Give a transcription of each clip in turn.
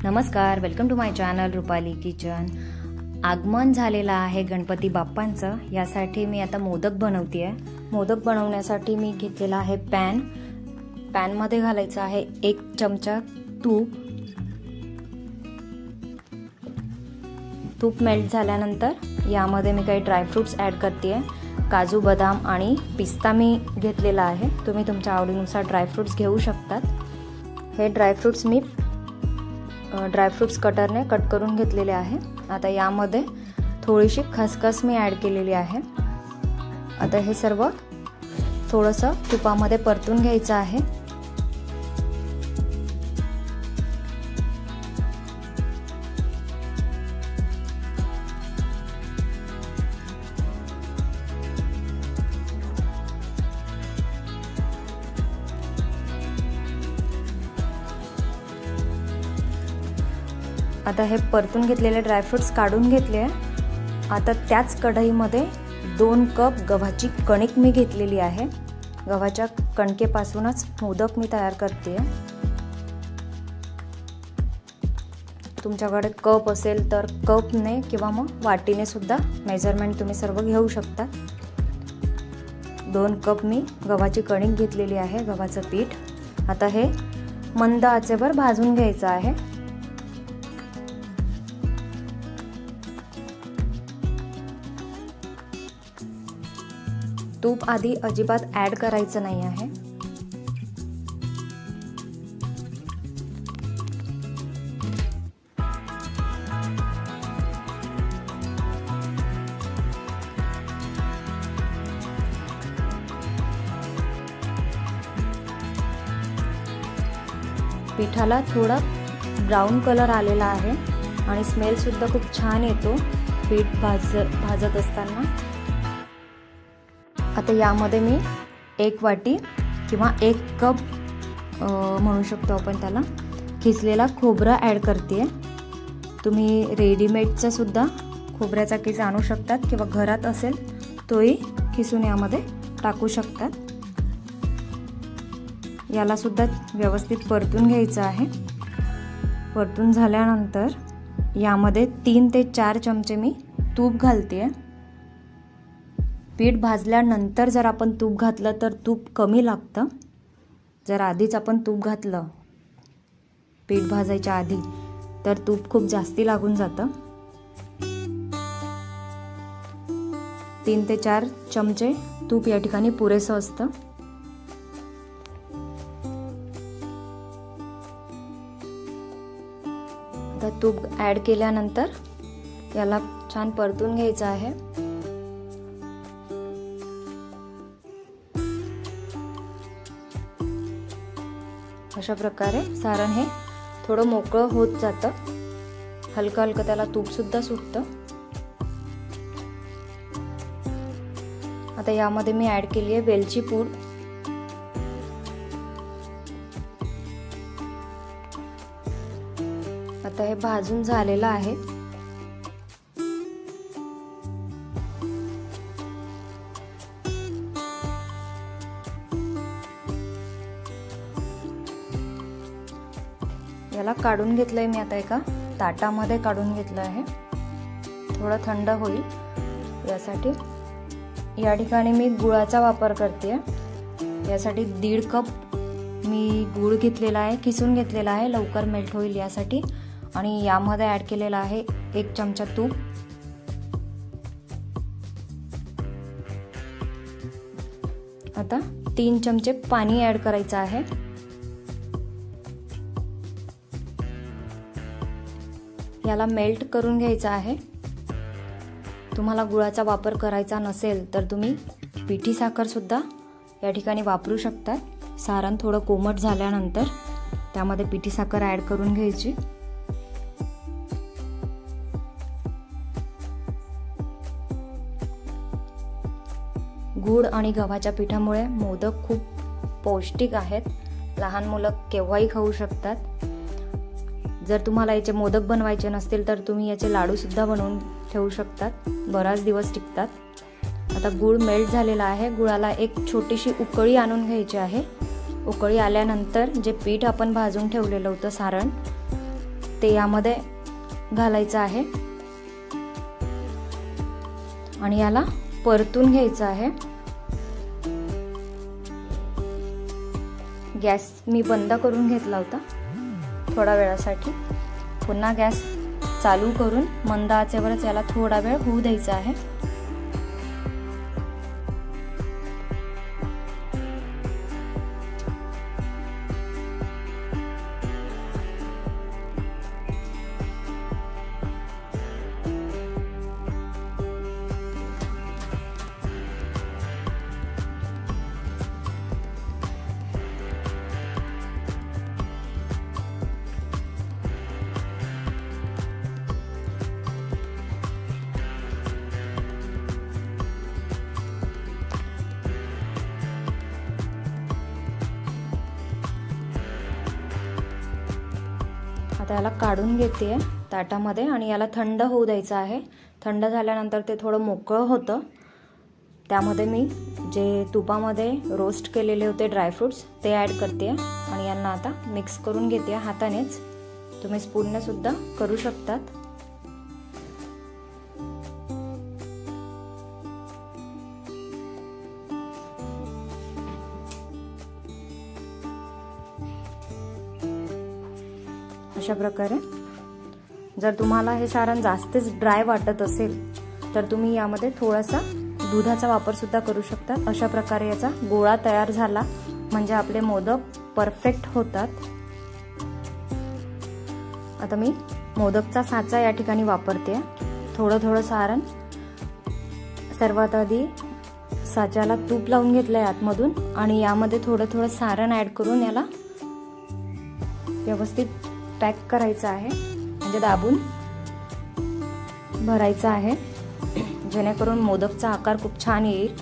नमस्कार, welcome to my channel Rupali kitchen. आगमन झालेलं आहे गणपती बाप्पांचं, यासाठी मी आता मोदक बनवते आहे। मोदक बनवण्यासाठी मी घेतलेला आहे पॅन मध्ये घालायचं आहे 1 चमचा तूप मेल्ट झाल्यानंतर यामध्ये मी काही ड्रायफ्रुट्स ॲड करते आहे। काजू, बदाम आणि पिस्ता मी घेतलेला आहे। तुम्ही तुमच्या आवडीनुसार ड्रायफ्रुट्स घेऊ शकतात। हे ड्रायफ्रुट्स मी ड्रायफ्रुट्स कटरने कट करून घेतलेले आहे। आता यामध्ये थोडीशी खसखस मी ॲड केलेली आहे। आता हे सर्व थोडंसं तुपामध्ये परतून घ्यायचं आहे। आता हे परतून घेतलेले ड्रायफ्रुट्स काढून घेतले आहे। आता त्याच कढईमध्ये 2 कप गव्हाची कणिक मी घेतलेली आहे। गव्हाच्या कणकेपासूनच मोदक मी तयार करते। तुमच्याकडे कप असेल तर कपने किंवा मग वाटीने सुद्धा मेजरमेंट तुम्ही सर्व घेऊ शकता। 2 कप मी गव्हाची कणिक घेतलेली आहे, गव्हाचं पीठ। आता हे मंद आचेवर भाजून घ्यायचं आहे। तूप आधी अजिबात ॲड करायचं नाही आहे। पिठाला थोडा ब्राऊन कलर आलेला आहे आणि स्मेल सुद्धा खूप छान येतो पीठ भाजत असताना। आता यामध्ये मी 1 वाटी किंवा 1 कप म्हणू शकतो आपण त्याला, खिसलेला खोबरा ॲड करते। तुम्ही रेडीमेडचा सुद्धा खोबऱ्याचा किस आणू शकतात किंवा घरात असेल तोही खिसून यामध्ये टाकू शकतात। याला सुद्धा व्यवस्थित परतून घ्यायचं आहे। परतून झाल्यानंतर यामध्ये 3 ते 4 चमचे मी तूप घालते। पीठ भाजल्यानंतर जर आपण तूप घातलं तर तूप कमी लागतं। जर आधीच आपण तूप घातलं पीठ भाजायच्या आधी तर तूप खूप जास्ती लागून जातं। 3 ते 4 चमचे तूप या ठिकाणी पुरेसं असतं। आता तूप ॲड केल्यानंतर याला छान परतून घ्यायचं आहे। अशा प्रकारे सारण हे थोडं मोकळं होत जातं, हलकं हलकं त्याला तूप सुद्धा सुटतं। आता यामध्ये मी ॲड केली आहे वेलची पूड। आता हे भाजून झालेलं आहे। याला काढून घेतलंय मी, आता एका ताटामध्ये काढून घेतलं आहे। थोडं थंड होईल यासाठी। या ठिकाणी मी गुळाचा वापर करते। यासाठी 1.5 कप मी गूळ घेतलेला आहे, किसून घेतलेला आहे, लवकर मेल्ट होईल यासाठी। आणि यामध्ये ॲड केलेला आहे 1 चमचा तूप। आता 3 चमचे पाणी ॲड करायचं आहे। याला मेल्ट करून घ्यायचा आहे। तुम्हाला गुळाचा वापर करायचा नसेल तर तुम्ही पिठी साखर सुद्धा या ठिकाणी वापरू शकता। सारण थोडं कोमट झाल्यानंतर त्यामध्ये पिठी साखर ॲड करून घ्यायची। गूळ आणि गव्हाच्या पिठामुळे मोदक खूप पौष्टिक आहेत, लहान मुलं केव्हाही खाऊ शकतात। जर तुम्हाला याचे मोदक बनवायचे नसतील तर तुम्ही याचे लाडू सुद्धा बनवून ठेवू शकतात, बराच दिवस टिकतात। आता गूळ मेल्ट झालेला आहे। गुळाला एक छोटीशी उकळी आणून घ्यायची आहे। उकळी आल्यानंतर जे पीठ आपण भाजून ठेवलेलं होतं सारण ते यामध्ये घालायचं आहे आणि याला परतून घ्यायचं आहे। गॅस मी बंद करून घेतला होता थोडा वेळासाठी, पुन्हा गॅस चालू करून मंद आचेवरच याला थोडा वेळ होऊ द्यायचा आहे। आता याला काढून घेते ताटामध्ये आणि याला थंड होऊ द्यायचं आहे। थंड झाल्यानंतर ते थोडं मोकळं होतं, त्यामध्ये मी जे तुपामध्ये रोस्ट केलेले होते ड्रायफ्रुट्स ते ॲड करते आणि यांना आता मिक्स करून घेते हातानेच। तुम्ही स्पूनने सुद्धा करू शकतात। अशा प्रकारे जर तुम्हाला हे सारण जास्तच ड्राय वाटत असेल तर तुम्ही यामध्ये थोडासा दुधाचा वापर सुद्धा करू शकता। अशा प्रकारे याचा गोळा तयार झाला म्हणजे आपले मोदक परफेक्ट होतात। आता मी मोदकचा साचा या ठिकाणी वापरते। थोडं सारण सर्वात आधी साच्याला तूप लावून घेतलंय आतमधून आणि यामध्ये थोडं सारण ॲड करून याला व्यवस्थित पॅक करायचं आहे, म्हणजे दाबून भरायचं आहे, जेणेकरून मोदकचा आकार खूप छान येईल।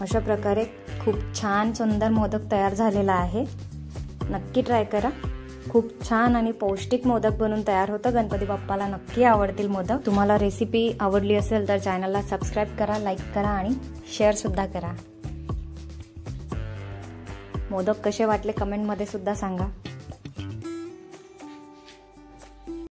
अशा प्रकारे खूप छान सुंदर मोदक तयार झालेला आहे। नक्की ट्राय करा, खूप छान आणि पौष्टिक मोदक बनून तयार होतं। गणपती बाप्पाला नक्की आवडतील मोदक। तुम्हाला रेसिपी आवडली असेल तर चॅनलला सबस्क्राइब करा, लाईक करा आणि शेअर सुद्धा करा। मोदक कसे वाटले कमेंटमध्ये सुद्धा सांगा।